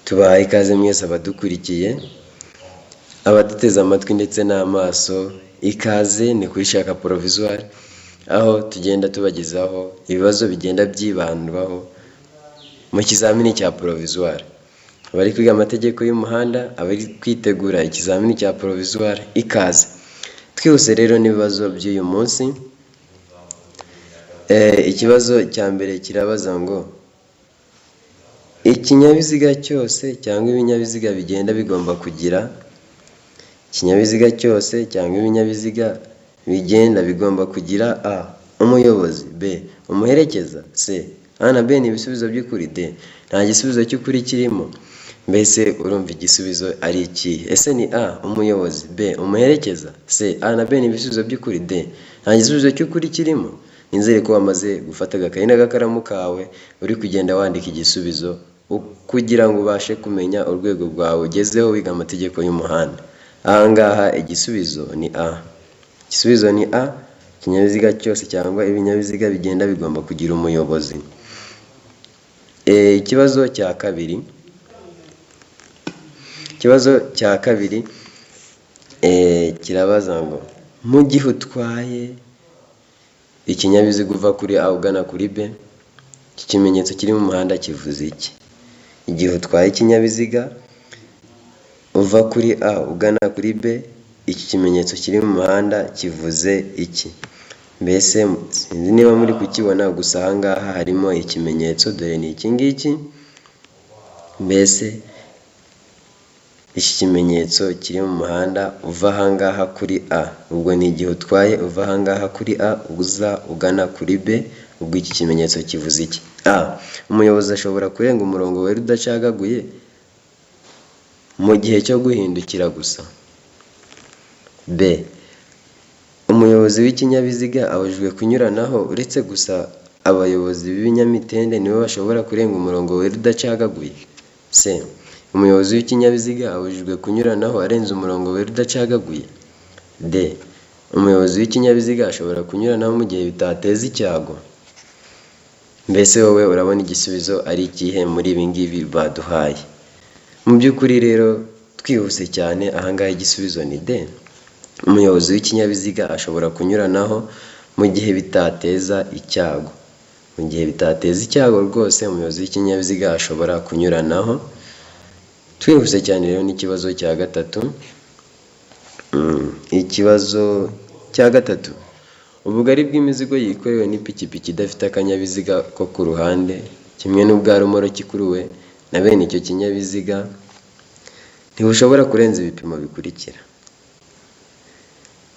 Tubahaye ikaze mwese abadukurikiye, abaduteze amatwi ndetse n'amaso. Ikaze ni kuri Shaka Provisoire, aho tugenda tubagezaho ibibazo bigenda byibandwaho mu kizamini cya Provisoire. Abari kwiga amategeko y'umuhanda, abari kwitegura ikizamini cya Provisoire, ikaze. Twihuse rero n'ibibazo by'uyu munsi. Ikibazo cya mbere kirabaza ngo ikinyabiziga cyose cyangwa ibinyabiziga bigenda bigomba kugira, ikinyabiziga cyose cyangwa ibinyabiziga bigenda bigomba kugira a. umuyobozi, b. umuherekeza, c. a na b ni ibisubizo by'ukuri, d. nta gisubizo cy'ukuri kirimo. Mbese urumva igisubizo ari ikihe? Ese ni a umuyobozi, b umuherekeza, c. a na b ni ibisubizo by'ukuri, d. nta gisubizo cy'ukuri kirimo. Nizere ko wamaze gufata agakayi n'agakaramu kawe uri kugenda wandika igisubizo kugira ngo ubashe kumenya urwego rwawe ugezeho wiga amategeko y'umuhanda. Ahangaha igisubizo ni a. Igisubizo ni a. Ikinyabiziga cyose cyangwa ibinyabiziga bigenda bigomba kugira umuyobozi. Ikibazo cya kabiri. Ikibazo cya kabiri kirabaza ngo mu gihe utwaye ikinyabiziga uva kuri a ugana kuri b, iki kimenyetso kiri mu muhanda kivuze iki? Igihe utwaye ikinyabiziga uva kuri a ugana kuri b, iki kimenyetso kiri mu muhanda kivuze iki? Mbese sinzi niba muri kukibona, gusa ahangaha harimo ikimenyetso, dore ni iki ngiki. Mbese iki kimenyetso kiri mu muhanda uva ahangaha kuri a, ubwo ni igihe utwaye uva ahangaha kuri a uza ugana kuri b, ubwo iki kimenyetso kivuze iki? a. umuyobozi ashobora kurenga umurongo wera udacagaguye mu gihe cyo guhindukira gusa. b. umuyobozi w'ikinyabiziga abujijwe kunyuranaho uretse gusa abayobozi b'ibinyamitende nibo bashobora kurenga umurongo wera udacagaguye. c. umuyobozi w'ikinyabiziga abujijwe kunyuranaho arenze umurongo wera udacagaguye. d. umuyobozi w'ikinyabiziga ashobora kunyuranaho mu gihe bitateza icyago. Mbese wowe urabona igisubizo ari ikihe muri ibi ngibi baduhaye? Mu by'ukuri rero twihuse cyane, ahangaha igisubizo ni d. umuyobozi w'ikinyabiziga ashobora kunyuranaho mu gihe bitateza icyago. Mu gihe bitateza icyago rwose umuyobozi w'ikinyabiziga ashobora kunyuranaho. Twihuse cyane rero n'ikibazo cya gatatu. Ikibazo cya gatatu. Ubugari bw'imizigo yikorewe n'ipikipiki idafite akanyabiziga ko ku ruhande, kimwe n'ubwa rumoroki ikuruwe na bene icyo kinyabiziga, ntibushobora kurenza ibipimo bikurikira.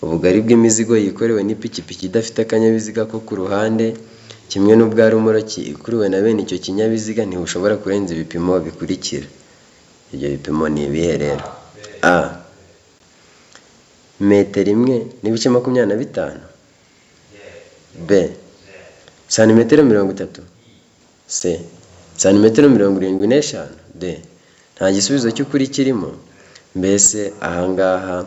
Ubugari bw'imizigo yikorewe n'ipikipiki idafite akanyabiziga ko ku ruhande, kimwe n'ubwa rumoroki ikuruwe na bene icyo kinyabiziga, ntibushobora kurenza ibipimo bikurikira. Ibyo bipimo ni ibihe rero? a. metero imwe n'ibice 25. b. santimetero 30. c. santimetero 75. d. nta gisubizo cy'ukuri kirimo. Mbese ahangaha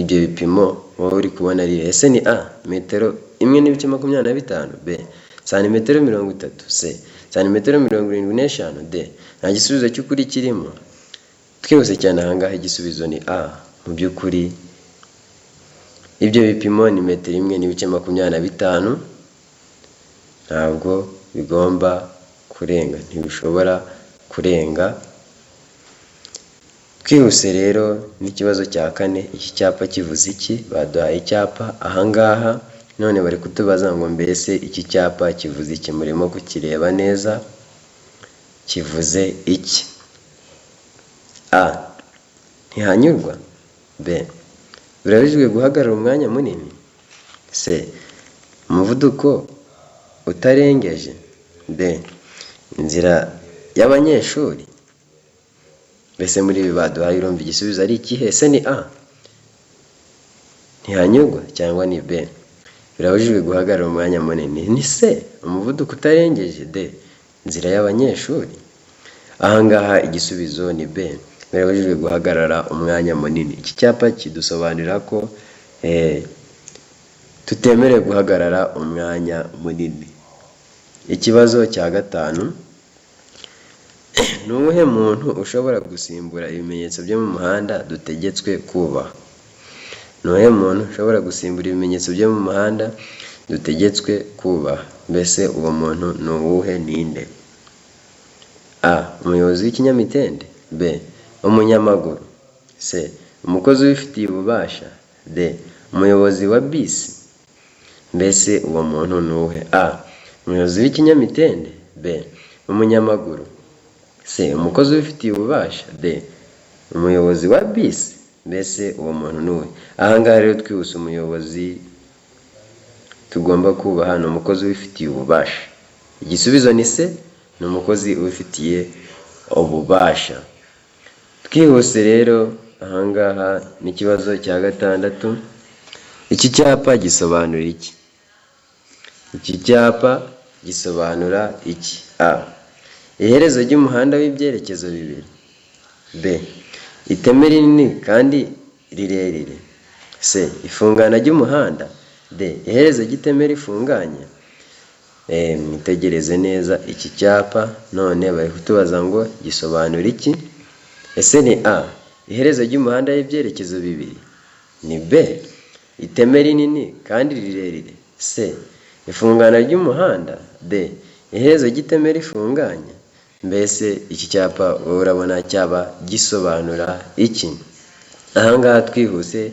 ibyo bipimo wowe uri kubona ari ese ni a. metero imwe n'ibice 25. b. santimetero 30. c. santimetero 75. d. nta gisubizo cy'ukuri kirimo. Twihuse cyane, ahangaha igisubizo ni a. Mu by'ukuri ibyo bipimo ni metero imwe n'ibice 25, ntabwo bigomba kurenga, ntibishobora kurenga. Twihuse rero n'ikibazo cya kane. Iki cyapa kivuze iki? Baduhaye icyapa ahangaha, none bari kutubaza ngo mbese iki cyapa kivuze iki? Murimo kukireba neza, kivuze iki? a. ntihanyurwa. b. birabujijwe guhagarara umwanya munini. c. umuvuduko utarengeje. d. inzira y'abanyeshuri. Mbese muri ibi baduhaye urumva igisubizo ari ikihe? Se ni a. ntihanyurwa cyangwa ni b. birabujijwe guhagarara umwanya munini. ni c. umuvuduko utarengeje. d. inzira y'abanyeshuri. Ahangaha igisubizo ni b. birabujijwe guhagarara umwanya munini. Iki cyapa kidusobanurira ko tutemerewe guhagarara umwanya munini. Ikibazo cya gatanu. Ni uwuhe muntu ushobora gusimbura ibimenyetso byo mu muhanda dutegetswe kubaha? Ni uwuhe muntu ushobora gusimbura ibimenyetso byo mu muhanda dutegetswe kubaha? Mbese uwo muntu ni uwuhe, ninde? A. Umuyobozi w'ikinyamitende. B. Umunyamaguru. C. Umukozi ubifitiye ububasha. D. Umuyobozi wa bisi. Mbese uwo muntu ni uwuhe? A. Umuyobozi w'ikinyamitende. B. Umunyamaguru. C. Umukozi ubifitiye ububasha. D. Umuyobozi wa bisi. Mbese uwo muntu ni uwuhe? Ahangaha rero twihuse, umuyobozi tugomba kubaha ni umukozi ubifitiye ububasha. Igisubizo ni C. Ni umukozi ubifitiye ububasha. Twihuse rero, ahangaha n'ikibazo cya 6. Iki cyapa gisobanura iki? Iki cyapa gisobanura iki? A. Iherezo ry'umuhanda w'ibyerekezo bibiri. B. Iteme rinini kandi rirerire. C. Ifungana ry'umuhanda. D. Iherezo ry'iteme rifunganye. Mwitegereze neza iki cyapa, none bari kutubaza ngo gisobanura iki? Ese ni A. Iherezo ry'umuhanda w'ibyerekezo bibiri. Ni B. Iteme rinini kandi rirerire. C. Ifungana ry'umuhanda. D. Iherezo ry'iteme rifunganye. Mbese iki cyapa wowe urabona cyaba gisobanura iki? Ahangaha twihuse,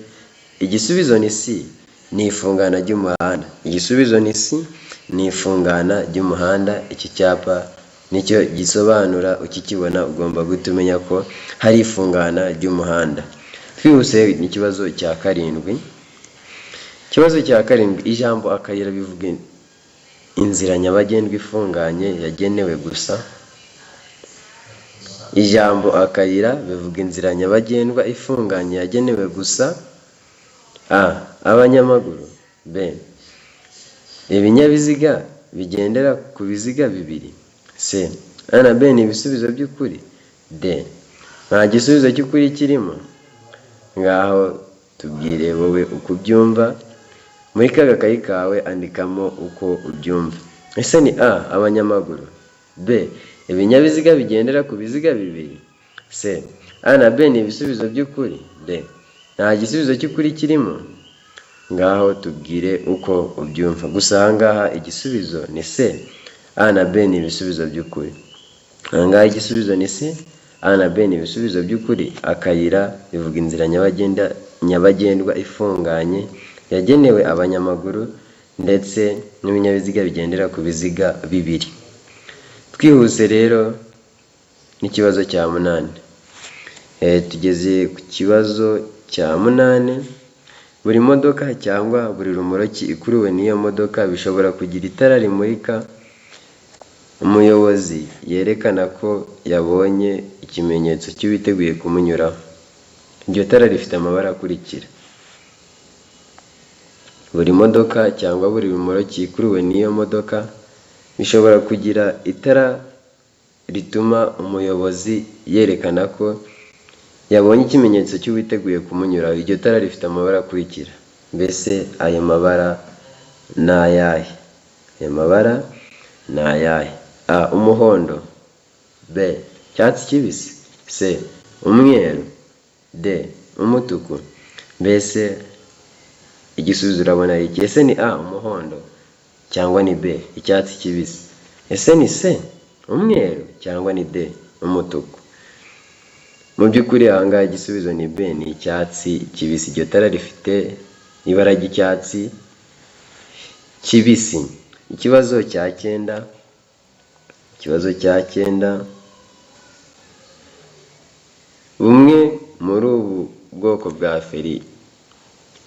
igisubizo ni C. Ni ifungana ry'umuhanda. Igisubizo ni C. Ni ifungana ry'umuhanda. Iki cyapa nicyo gisobanura. Ukikibona ugomba guhita umenya ko hari ifungana ry'umuhanda. Twihuse n'ikibazo cya 7. Ikibazo cya 7, ijambo akayira bivuga inzira nyabagendwa ifunganye yagenewe gusa. Ijambo akayira bivuga inzira nyabagendwa ifunganye yagenewe gusa. A. Abanyamaguru. B. Ibinyabiziga bigendera ku biziga bibiri. C. A na B ni ibisubizo by'ukuri. D. Nta gisubizo cy'ukuri kirimo. Ngaho tubwire wowe uko ubyumva. Muri kagakayi kawe andikamo uko ubyumva. Ese ni A. Abanyamaguru. B. Ibinyabiziga bigendera ku biziga bibiri. C. A na B ni ibisubizo by'ukuri. D. Nta gisubizo cy'ukuri kirimo. Ngaho tubwire uko ubyumva. Gusa ahangaha igisubizo ni C. A na B ni ibisubizo by'ukuri. Ahangaha igisubizo ni C. A na B ni ibisubizo by'ukuri. Akayira bivuga inzira nyabagendwa ifunganye yagenewe abanyamaguru ndetse n'ibinyabiziga bigendera ku biziga bibiri. Twihuse rero n'ikibazo cya 8. Tugeze ku kibazo cya 8. Buri modoka cyangwa buri rumoroki ikuruwe n'iyo modoka bishobora kugira itara rimurika umuyobozi yerekana ko yabonye ikimenyetso cy'uwiteguye kumunyuraho. Iryo tara rifite amabara akurikira. Buri modoka cyangwa buri rumoroki ikuruwe n'iyo modoka bishobora kugira itara rituma umuyobozi yerekana ko yabonye ikimenyetso cy'uwiteguye kumunyuraho. Iryo tara rifite amabara akurikira. Mbese ayo mabara ni ayahe? Ayo mabara ni ayahe? A. Umuhondo. B. Icyatsi kibisi. C. Umweru. D. Umutuku. Mbese igisubizo urabona iki? Ese ni A. Umuhondo cyangwa ni B. Icyatsi kibisi? Ese ni C. Umweru cyangwa ni D. Umutuku? Mu by'ukuri ahangaha igisubizo ni B. Ni icyatsi kibisi. Iryo tara rifite ibara ry'icyatsi kibisi. Ikibazo cya 9. Bumwe muri ubu bwoko bwa feri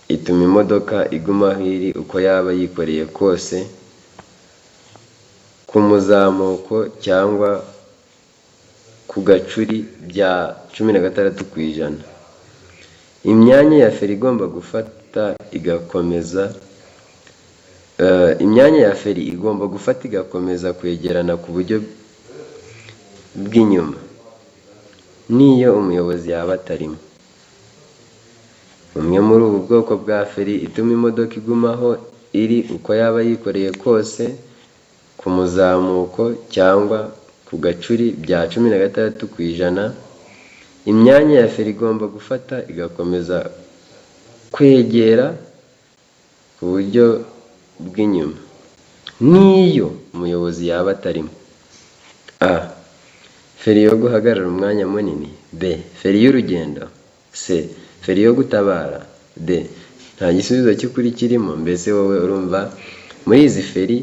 ituma imodoka iguma aho iri uko yaba yikoreye kose ku muzamuko cyangwa ku gacuri bya 16%. Imyanya ya feri igomba gufata igakomeza kwegerana ku buryo bw'inyuma n'iyo umuyobozi yaba atarimo. Bumwe muri ubu bwoko bwa feri ituma imodoka iguma aho iri uko yaba yikoreye kose ku muzamuko cyangwa ku gacuri bya 16%. Imyanya ya feri igomba gufata igakomeza kwegera ku buryo bw'inyuma n'iyo umuyobozi yaba atarimo. A. Feri yo guhagarara umwanya munini. B. Feri y'urugendo. C. Feri yo gutabara. D. Nta gisubizo cy'ukuri kirimo. Mbese wowe urumva muri izi feri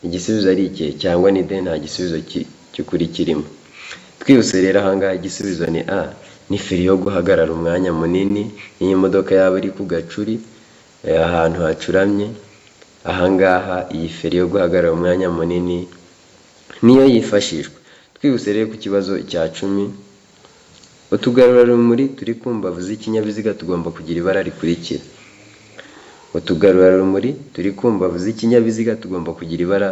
igisubizo ari ikihe? Cyangwa ni D, nta gisubizo cy'ukuri kirimo? Twihuse rero ahangaha igisubizo ni A, ni feri yo guhagarara umwanya munini. Iyi modoka yaba iri ku gacuri ahantu hacuramye, ahangaha iyi feri yo guhagarara umwanya munini niyo yifashishwa. Twihuse rero ku kibazo cya 10. Utugarurarumuri turi ku mbavu z'ikinyabiziga tugomba kugira ibara rikurikira. Utugarurarumuri turi ku mbavu z'ikinyabiziga tugomba kugira ibara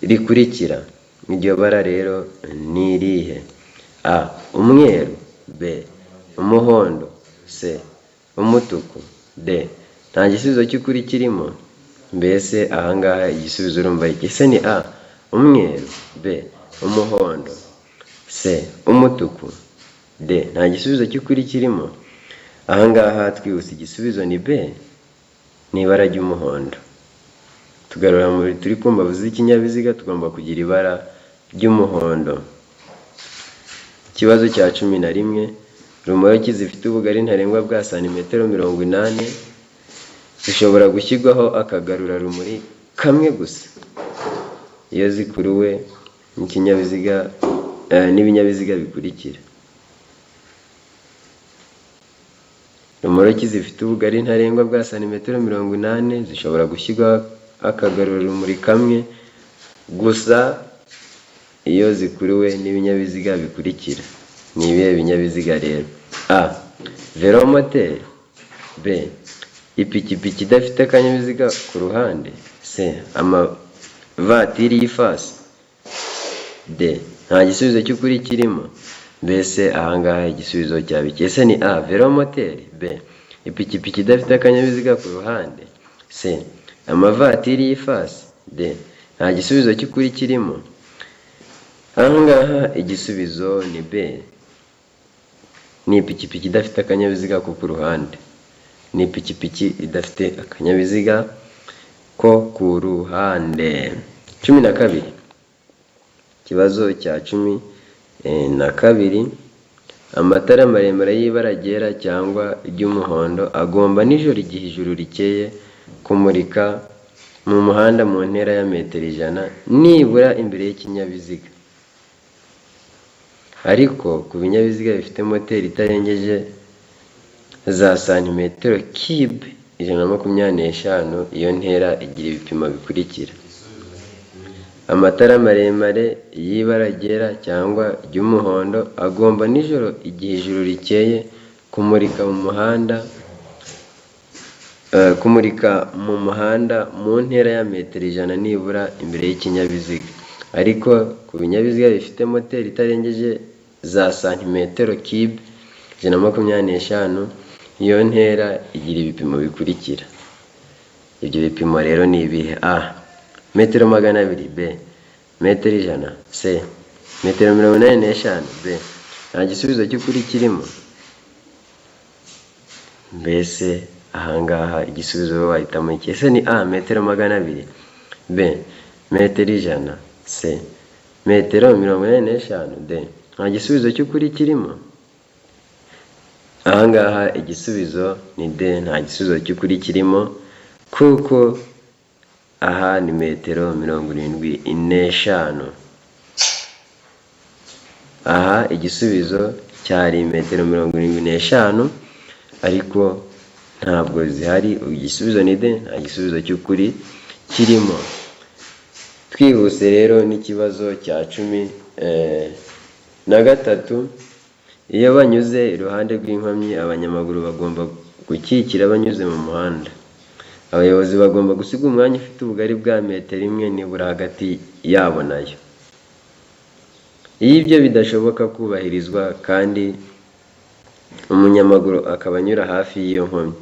rikurikira. Iryo bara rero ni irihe? A. Umweru. B. Umuhondo. C. Umutuku. D. Nta gisubizo cy'ukuri kirimo. Mbese ahangaha igisubizo urumva iki? Ese ni A. Umweru. B. Umuhondo. C. Umutuku. D. Nta gisubizo cy'ukuri kirimo. Ahangaha twihuse igisubizo ni B, ni ibara ry'umuhondo. Tugarura turi ku mbavu z'ikinyabiziga tugomba kugira ibara ry'umuhondo. Ikibazo cya 11. Rumoroki zifite ubugari ntarengwa bwa santimetero 80 zishobora gushyirwaho akagarurarumuri kamwe gusa iyo zikuruwe n'ikinyabiziga n'ibinyabiziga bikurikira. Rumoroki zifite ubugari ntarengwa bwa santimetero 80 zishobora gushyirwaho akagarurarumuri kamwe gusa iyo zikuruwe n'ibinyabiziga bikurikira. Ni ibihe binyabiziga rero? A. Velomoteri. B. Ipikipiki idafite akanyabiziga ku ruhande. C. Amavatiri y'ifasi. D. Nta gisubizo cy'ukuri kirimo. Mbese ahangaha igisubizo cyabiki? Ese ni A. Velomoteri. B. Ipikipiki idafite akanyabiziga ku ruhande. C. Amavatiri y'ifasi. D. Nta gisubizo cy'ukuri kirimo. Ahangaha igisubizo ni B, ni ipikipiki idafite akanyabiziga ko ku ruhande. Ni ipikipiki idafite akanyabiziga ko ku ruhande. 12. Ikibazo cya 12. Amatara maremare y'ibara ryera cyangwa ry'umuhondo agomba nijoro igihe ijuru rikeye kumurika mu muhanda mu ntera ya metero 100 nibura imbere y'ikinyabiziga. Ariko ku binyabiziga bifite moteri itarengeje za santimetero kibe 125 iyo ntera igira ibipimo bikurikira. Amatara maremare y'ibara ryera cyangwa ry'umuhondo agomba nijoro igihe ijuru rikeye kumurika mu muhanda mu ntera ya metero 100 nibura imbere y'ikinyabiziga. Ariko ku binyabiziga bifite moteri itarengeje za santimetero kibe 125 iyo ntera igira ibipimo bikurikira. Ibyo bipimo rero ni ibihe? A. Metero 200. B. Metero 100. C. Metero 85. D. Nta gisubizo cy'ukuri kirimo. Mbese ahangaha igisubizo wahitamo iki? Ese ni A. Metero 200. B. Metero 100. C. Metero 85. D. Nta gisubizo cy'ukuri kirimo. Ahangaha igisubizo ni D, nta gisubizo cy'ukuri kirimo kuko aha ni metero 75. Aha igisubizo cyari metero 75 ariko ntabwo zihari. Igisubizo ni D, nta gisubizo cy'ukuri kirimo. Twihuse rero n'ikibazo cya 13. Iyo banyuze iruhande rw'inkomyi abanyamaguru bagomba gukikira banyuze mu muhanda. Abayobozi bagomba gusiga umwanya ufite ubugari bwa metero 1 nibura hagati yabo nayo. Iyo ibyo bidashoboka kubahirizwa kandi umunyamaguru akaba anyura hafi y'iyo nkomyi,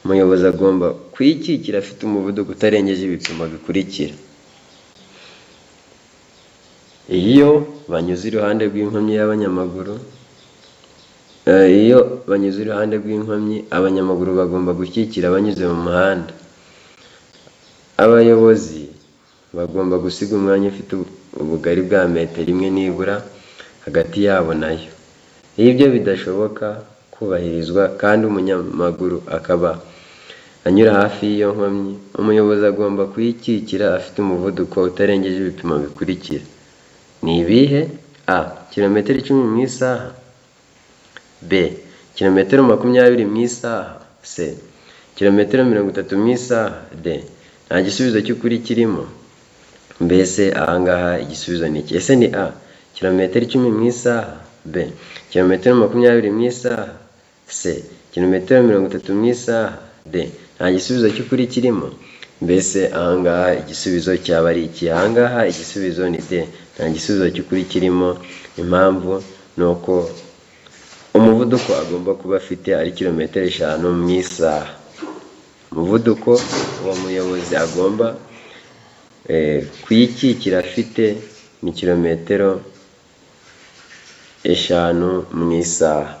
umuyobozi agomba kuyikikira afite umuvuduko utarengeje ibipimo bikurikira. iyo banyuze iruhande rw'inkomyi y'abanyamaguru abanyamaguru bagomba gushyigikira banyuze mu muhanda. Abayobozi bagomba gusiga umwanya ufite ubugari bwa metero imwe nibura hagati yabo nayo. Iyo ibyo bidashoboka kubahirizwa kandi umunyamaguru akaba anyura hafi y'iyo nkomyi, umuyobozi agomba kuyikikira afite umuvuduko utarengeje ibipimo bikurikira. Ni ibihe? A. Kilometero 10 mu isaha. B. Kilometero 20 mu isaha. C. Kilometero 30 mu isaha. D. Nta gisubizo cy'ukuri kirimo. Mbese ahangaha igisubizo ni iki? Ese ni A. Kilometero 10 mu isaha. B. Kilometero 20 mu isaha. C. Kilometero 30 mu isaha. D. Nta gisubizo cy'ukuri kirimo. Mbese ahangaha igisubizo cyaba ari iki? Ahangaha igisubizo ni D. Nta gisubizo cy'ukuri kirimo. Impamvu ni uko umuvuduko agomba kuba afite ari kilometero 5 mu isaha. Umuvuduko uwo muyobozi agomba kuyikikira afite ni kilometero 5 mu isaha.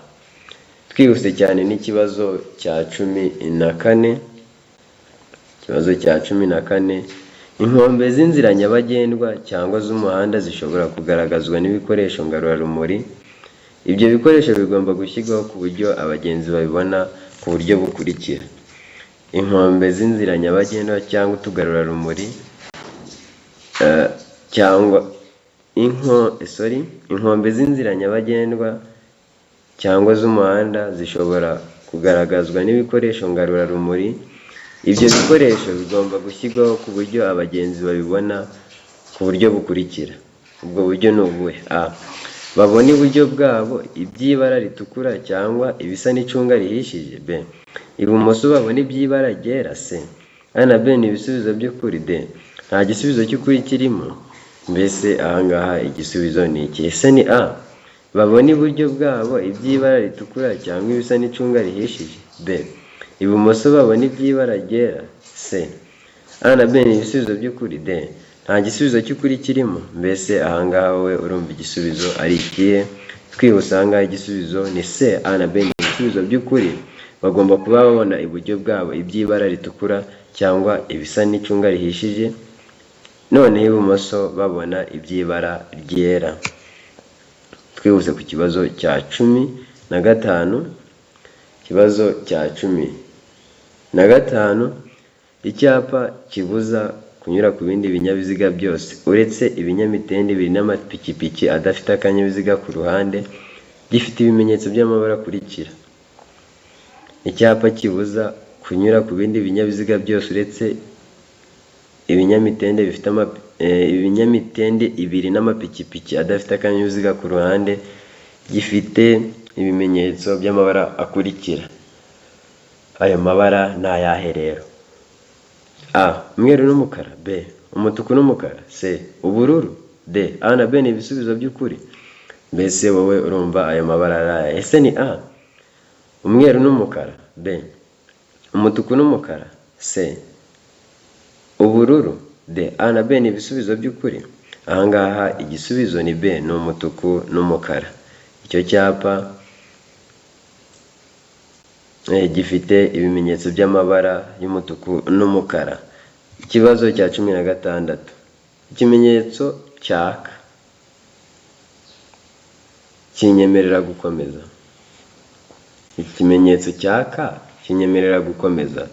Twihuse cyane n'ikibazo cya 14. Ikibazo cya 14. Inkombe z'inzira nyabagendwa cyangwa z'umuhanda zishobora kugaragazwa n'ibikoresho ngarurarumuri. Ibyo bikoresho bigomba gushyirwaho ku buryo abagenzi babibona ku buryo bukurikira. Inkombe z'inzira nyabagendwa cyangwa utugarurarumuri inkombe z'inzira nyabagendwa cyangwa z'umuhanda zishobora kugaragazwa n'ibikoresho ngarurarumuri. Ibyo bikoresho bigomba gushyirwaho ku buryo abagenzi babibona ku buryo bukurikira. Ubwo buryo ni ubuhe? A. Babona iburyo bwabo iby'ibara ritukura cyangwa ibisa n'icunga rihishije. B. Ibumoso babona iby'ibara ryera. C. A na B ni ibisubizo by'ukuri. D. Nta gisubizo cy'ukuri kirimo. Mbese ahangaha igisubizo ni iki? Ese ni A. Babona iburyo bwabo iby'ibara ritukura cyangwa ibisa n'icunga rihishije. B. Ibumoso babona iby'ibara ryera. C. A na B ni ibisubizo by'ukuri. D. Nta gisubizo cy'ukuri kirimo. Mbese ahangaha wowe urumva igisubizo ari ikihe? Twihuse ahangaha igisubizo ni C. A na B ni ibisubizo by'ukuri. Bagomba kuba babona iburyo bwabo iby'ibara ritukura cyangwa ibisa n'icunga rihishije, noneho ibumoso babona iby'ibara ryera. Twihuse ku kibazo cya 15. Ikibazo cya 15. Icyapa kibuza kunyura ku bindi binyabiziga byose uretse ibinyamitende biri n'amapikipiki adafite akanyabiziga ku ruhande, gifite ibimenyetso by'amabara akurikira. Icyapa kibuza kunyura ku bindi binyabiziga byose uretse ibinyamitende bifite ibinyamitende ibiri n'amapikipiki adafite akanyabiziga ku ruhande, gifite ibimenyetso by'amabara akurikira. Ayo mabara ni ayahe rero? A. Umweru n'umukara. B. Umutuku n'umukara. C. Ubururu. D. A na B ni ibisubizo by'ukuri. Mbese wowe urumva ayo mabara ari ayahe? Ese ni A. Umweru n'umukara. B. Umutuku n'umukara. C. Ubururu. D. A na B ni ibisubizo by'ukuri. Ahangaha igisubizo ni B, ni umutuku n'umukara. Icyo cyapa gifite ibimenyetso by'amabara y'umutuku n'umukara. Ikibazo cya 16. Ikimenyetso cyaka kinyemerera gukomeza. Ikimenyetso cyaka kinyemerera gukomeza.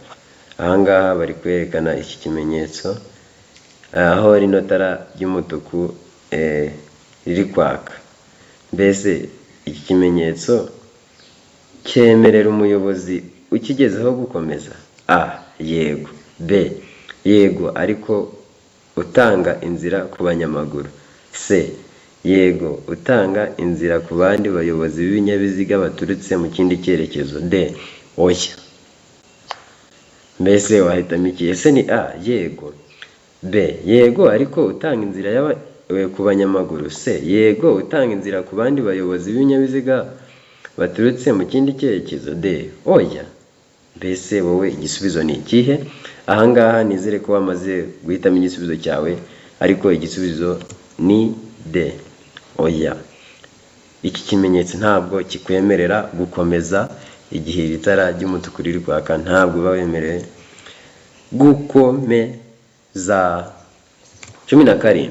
Ahangaha bari kwerekana iki kimenyetso aho rino tara ry'umutuku riri kwaka. Mbese iki kimenyetso cyemerera umuyobozi ukigezeho gukomeza. A. Yego. B. Yego ariko utanga inzira ku banyamaguru. C. Yego utanga inzira ku bandi bayobozi b'ibinyabiziga baturutse mu kindi cyerekezo. D. Oya. Mbese wahitamo iki? Ese ni A. Yego. B. Yego ariko utanga inzira ku banyamaguru. C. Yego utanga inzira ku bandi bayobozi b'ibinyabiziga baturutse mu kindi cyerekezo. D. Oya. Mbese wowe igisubizo ni ikihe? Ahangaha nizere ko wamaze guhitamo igisubizo cyawe, ariko igisubizo ni D. Oya, iki kimenyetso ntabwo kikwemerera gukomeza igihe iri tara ry'umutuku riri kwaka, ntabwo uba wemerewe gukomeza. 17.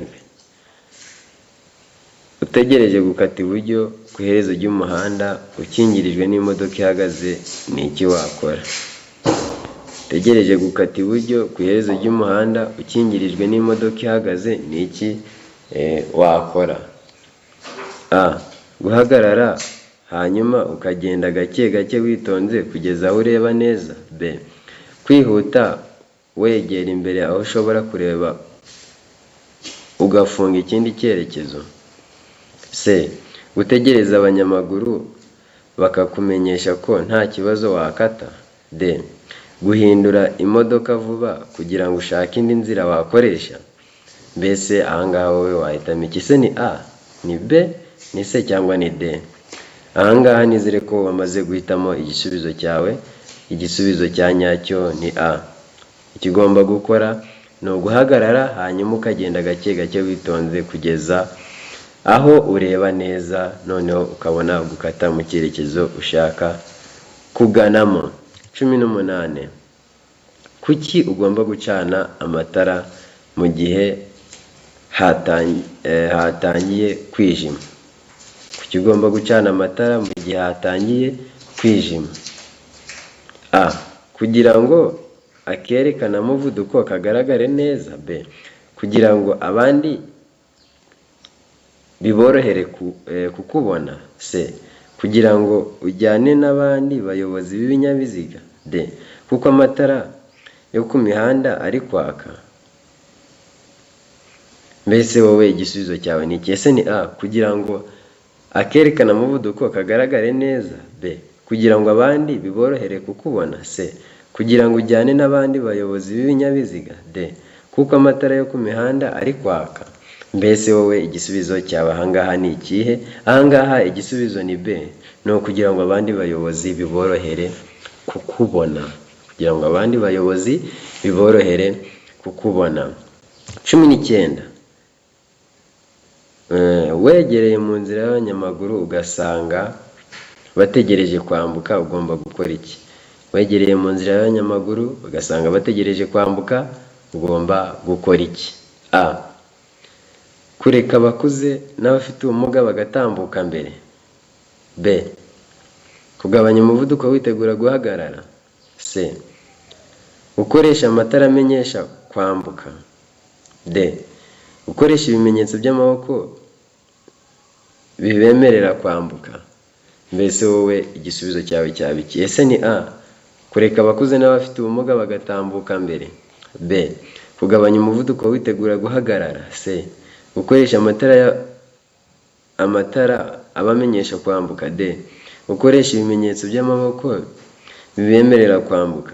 Utegereje gukata iburyo ku iherezo ry'umuhanda ukingirijwe n'imodoka ihagaze, ni iki wakora? Utegereje gukata iburyo ku iherezo ry'umuhanda ukingirijwe n'imodoka ihagaze, ni iki wakora? A. Guhagarara hanyuma ukagenda gake gake witonze kugeza aho ureba neza. B. Kwihuta wegera imbere aho ushobora kureba ugafunga ikindi cyerekezo. C. Gutegereza abanyamaguru bakakumenyesha ko nta kibazo wakata. D. Guhindura imodoka vuba kugira ngo ushake indi nzira wakoresha. Mbese ahangaha wowe wahitamo iki? Se ni A, ni B, ni C cyangwa ni D? Ahangaha nizere ko wamaze guhitamo igisubizo cyawe. Igisubizo cya nyacyo ni A. Ikigomba gukora ni uguhagarara hanyuma ukagenda gake gake witonze kugeza aho ureba neza, noneho ukabona gukata mu cyerekezo ushaka kuganamo. 18. Kuki ugomba gucana amatara mu gihe hatangiye kwijima? Kuki ugomba gucana amatara mu gihe hatangiye kwijima? A. Kugira ngo akerekana umuvuduko kagaragare neza. B. Kugira ngo abandi biborohere kukubona. C. Kugira ngo ujyane n'abandi bayobozi b'ibinyabiziga. D. Kuko amatara yo ku mihanda ari kwaka. Mbese wowe igisubizo cyawe ni iki? Ese ni A. Kugira ngo akerekana umuvuduko kagaragare neza. B. Kugira ngo abandi biborohere kukubona. C. Kugira ngo ujyane n'abandi bayobozi b'ibinyabiziga. D. Kuko amatara yo ku mihanda ari kwaka. Mbese wowe igisubizo cyawe ahangaha ni ikihe? Ahangaha igisubizo ni B. Ni ukugira ngo abandi bayobozi biborohere kukubona. Kugira ngo abandi bayobozi biborohere kukubona. 19. Wegereye mu nzira y'abanyamaguru ugasanga bategereje kwambuka, ugomba gukora iki? Wegereye mu nzira y'abanyamaguru ugasanga bategereje kwambuka, ugomba gukora iki? A. Kureka abakuze n'abafite ubumuga bagatambuka mbere. B. Kugabanya umuvuduko witegura guhagarara. C. Gukoresha amatara amenyesha kwambuka. D. Gukoresha ibimenyetso by'amaboko bibemerera kwambuka. Mbese wowe igisubizo cyawe cyaba iki? Ese ni A. Kureka abakuze n'abafite ubumuga bagatambuka mbere. B. Kugabanya umuvuduko witegura guhagarara. C. Gukoresha amatara abamenyesha kwambuka. D. Gukoresha ibimenyetso by'amaboko bibemerera kwambuka.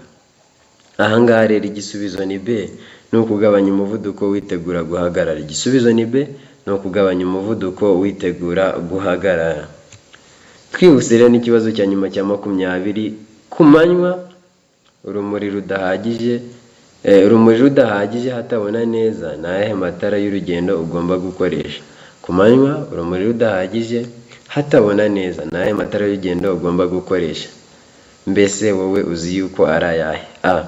Ahangaha rero igisubizo ni B. Ni ukugabanya umuvuduko witegura guhagarara. Igisubizo ni B. Ni ukugabanya umuvuduko witegura guhagarara. Twihuse rero n'ikibazo cya nyuma cya 20. Ku manywa urumuri rudahagije hatabona neza, ni ayahe matara y'urugendo ugomba gukoresha? Ku manywa urumuri rudahagije hatabona neza, ni ayahe matara y'urugendo ugomba gukoresha? Mbese wowe uzi yuko ari ayahe? A.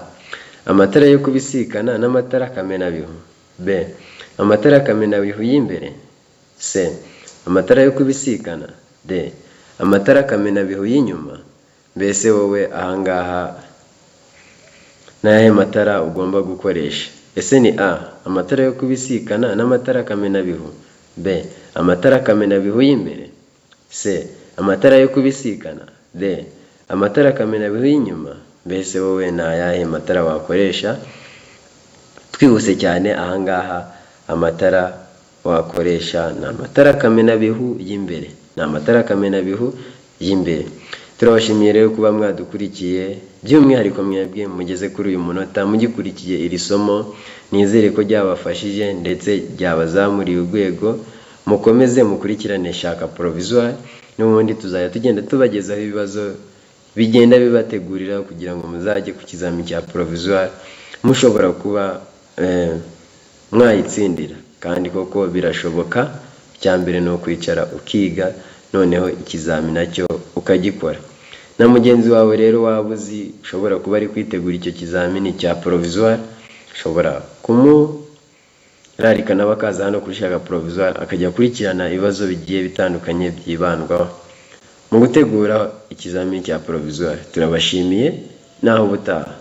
Amatara yo kubisikana n'amatara kamenabihu. B. Amatara kamenabihu y'imbere. C. Amatara yo kubisikana. D. Amatara kamenabihu y'inyuma. Mbese wowe ahangaha ni ayahe matara ugomba gukoresha? Ese ni A. Amatara yo kubisikana n'amatara kamenabihu. B. Amatara kamenabihu y'imbere. C. Amatara yo kubisikana. D. Amatara kamenabihu y'inyuma. Mbese wowe ni ayahe matara wakoresha? Twihuse cyane, ahangaha amatara wakoresha ni amatara kamenabihu y'imbere. Ni amatara kamenabihu y'imbere. Turabashimiye rero kuba mwadukurikiye, by'umwihariko mwebwe mugeze kuri uyu munota mugikurikiye iri somo. Nizere ko ryabafashije ndetse ryabazamuriye urwego. Mukomeze mukurikirane Shaka Provisoire, n'ubundi tuzajya tugenda tubagezaho ibibazo bigenda bibategurira kugira ngo muzajye ku kizami cya Provisoire mushobora kuba mwayitsindira. Kandi koko birashoboka icya mbere ni ukwicara ukiga noneho ikizami nacyo ukagikora. Na mugenzi wawe rero waba uzi ushobora kuba ari kwitegura icyo kizamini cya provisoire, ushobora kumurarika nawe akaza hano kuri Shaka Provisoire akajya akurikirana ibibazo bigiye bitandukanye byibandwaho mu gutegura ikizamini cya provisoire. Turabashimiye naho ubutaha.